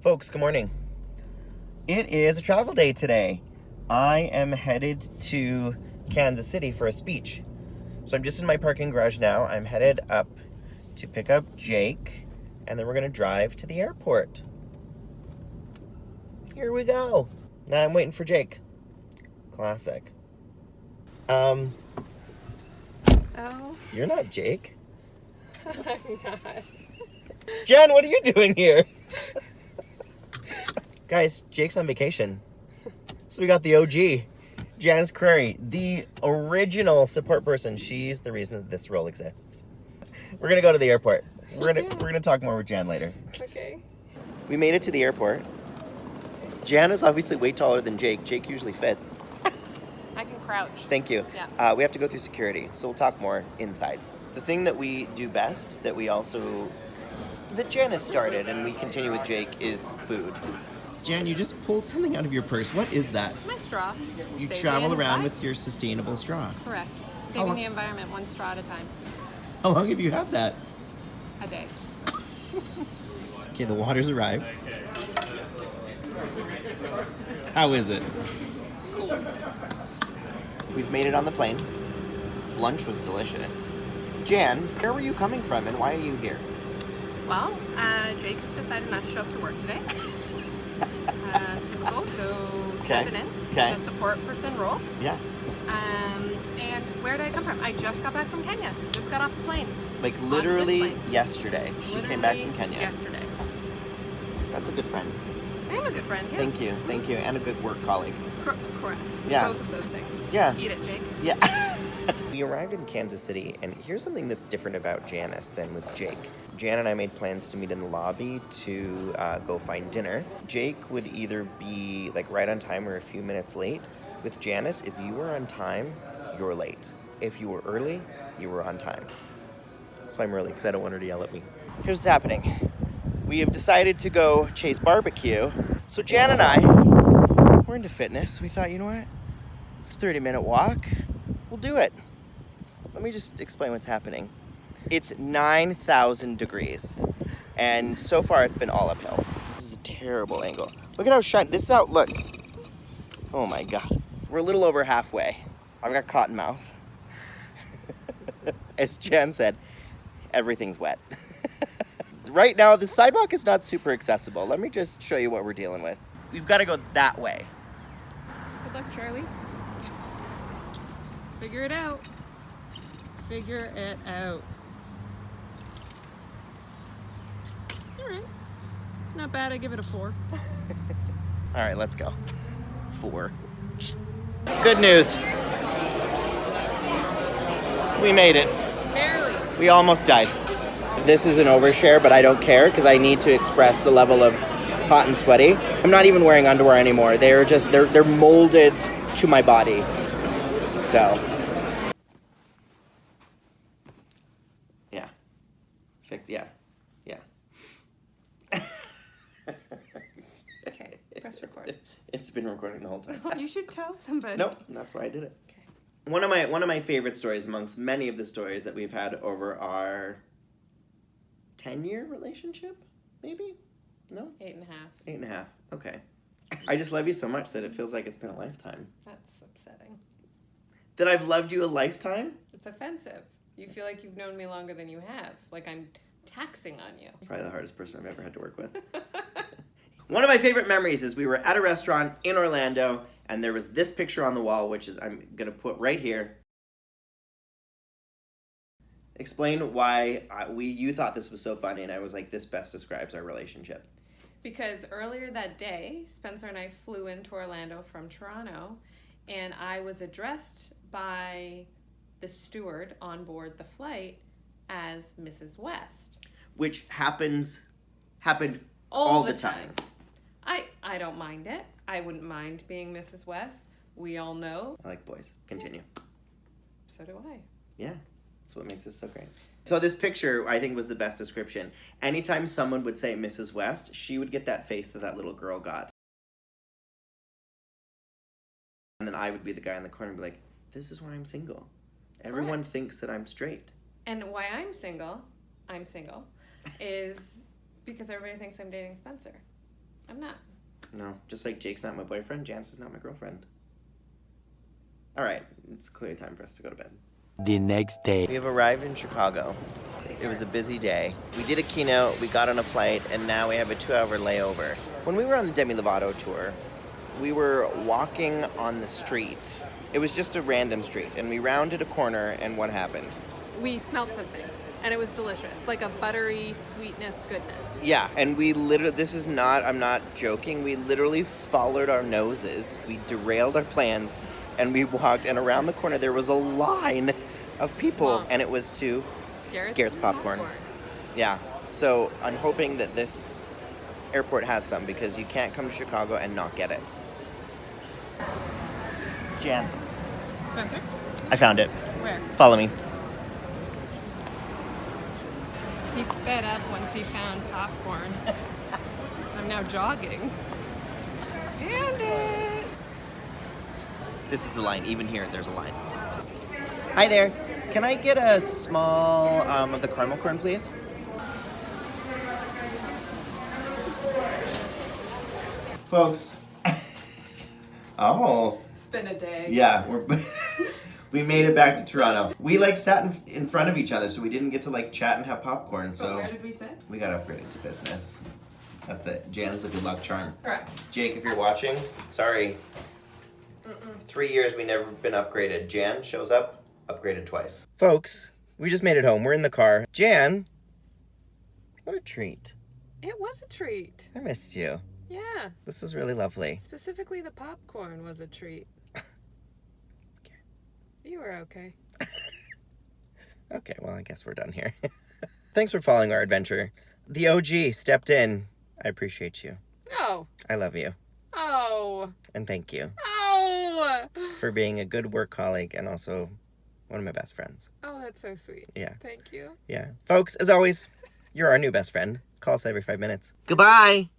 Folks, good morning. It is a travel day today. I am headed to Kansas City for a speech. So I'm just in my parking garage now. I'm headed up to pick up Jake, and then we're gonna drive to the airport. Here we go. Now I'm waiting for Jake. Classic. Oh. You're not Jake. I'm not. Jen, what are you doing here? Guys, Jake's on vacation. So we got the OG, Janice Carere, the original support person. She's the reason that this role exists. We're gonna go to the airport. We're gonna talk more with Jan later. Okay. We made it to the airport. Jan is obviously way taller than Jake. Jake usually fits. I can crouch. Thank you. Yeah. We have to go through security, so we'll talk more inside. The thing that we do best, that Janice started and we continue with Jake, is food. Jan, you just pulled something out of your purse. What is that? My straw. You Save travel the around envi- with your sustainable straw. Correct. Saving the environment one straw at a time. How long have you had that? A day. Okay, the water's arrived. How is it? We've made it on the plane. Lunch was delicious. Jan, where were you coming from and why are you here? Well, Jake has decided not to show up to work today. Typical. So stepping in. Okay. The support person role. Yeah. And where did I come from? I just got back from Kenya. Just got off the plane. Like Onto literally this plane. yesterday. She came back from Kenya. Yesterday. That's a good friend. I am a good friend. Yeah. Thank you. And a good work colleague. Correct. Yeah. Both of those things. Yeah. Eat it, Jake. Yeah. We arrived in Kansas City, and here's something that's different about Janice than with Jake. Jan and I made plans to meet in the lobby to go find dinner. Jake would either be like right on time or a few minutes late. With Janice, if you were on time, you're late. If you were early, you were on time. So I'm early because I don't want her to yell at me. Here's what's happening. We have decided to go chase barbecue. So Jan and I, we're into fitness. We thought, you know what? It's a 30-minute walk. We'll do it. Let me just explain what's happening. It's 9,000 degrees, and so far it's been all uphill. This is a terrible angle. Look at how shiny, this is how, look. Oh my God. We're a little over halfway. I've got cotton mouth. As Jan said, everything's wet. Right now, the sidewalk is not super accessible. Let me just show you what we're dealing with. We've got to go that way. Good luck, Charlie. Figure it out. Figure it out. All right. Not bad. I give it a 4. All right, let's go. 4. Good news. We made it. Barely. We almost died. This is an overshare, but I don't care because I need to express the level of hot and sweaty. I'm not even wearing underwear anymore. They're molded to my body. So. Yeah. Yeah. Okay. Press record. It's been recording the whole time. You should tell somebody. Nope, that's why I did it. Okay. One of my favorite stories amongst many of the stories that we've had over our 10-year relationship, maybe? No? 8.5. 8.5. Okay. I just love you so much that it feels like it's been a lifetime. That's upsetting. That I've loved you a lifetime? It's offensive. You feel like you've known me longer than you have. Like I'm taxing on you. Probably the hardest person I've ever had to work with. One of my favorite memories is we were at a restaurant in Orlando, and there was this picture on the wall, which is I'm going to put right here. Explain why you thought this was so funny, and I was like, this best describes our relationship. Because earlier that day, Spencer and I flew into Orlando from Toronto, and I was addressed by the steward on board the flight as Mrs. West. Which happened all the time. I don't mind it. I wouldn't mind being Mrs. West. We all know. I like boys. Continue. So do I. Yeah. That's what makes this so great. So this picture, I think, was the best description. Anytime someone would say Mrs. West, she would get that face that little girl got. And then I would be the guy in the corner and be like, this is why I'm single. Everyone thinks that I'm straight. And why I'm single, is because everybody thinks I'm dating Spencer. I'm not. No, just like Jake's not my boyfriend, Janice is not my girlfriend. All right, it's clearly time for us to go to bed. The next day. We have arrived in Chicago. It was a busy day. We did a keynote, we got on a flight, and now we have a 2-hour layover. When we were on the Demi Lovato tour, we were walking on the street. It was just a random street, and we rounded a corner, and what happened? We smelled something, and it was delicious, like a buttery sweetness goodness. Yeah, and we literally, I'm not joking, we literally followed our noses. We derailed our plans, and we walked, and around the corner there was a line of people, Long. and it was to Garrett's popcorn. Yeah, so I'm hoping that this airport has some, because you can't come to Chicago and not get it. Jan, Spencer? I found it. Where? Follow me. He sped up once he found popcorn. I'm now jogging. Found it! This is the line. Even here, there's a line. Hi there. Can I get a small of the caramel corn, please? Folks. Oh. It's been a day. Yeah, we made it back to Toronto. We like sat in front of each other, so we didn't get to like chat and have popcorn. So But where did we sit? we got upgraded to business. That's it. Jan's a good luck charm. Correct. Jake, if you're watching, sorry. 3 years we never been upgraded. Jan shows up, upgraded twice. Folks, we just made it home. We're in the car. Jan, what a treat. It was a treat. I missed you. Yeah. This was really lovely. Specifically, the popcorn was a treat. You were okay. Okay, well, I guess we're done here. Thanks for following our adventure. The OG stepped in. I appreciate you. Oh. I love you. Oh. And thank you Oh. for being a good work colleague and also one of my best friends. Oh, that's so sweet. Yeah. Thank you. Yeah. Folks, as always, you're our new best friend. Call us every 5 minutes. Goodbye.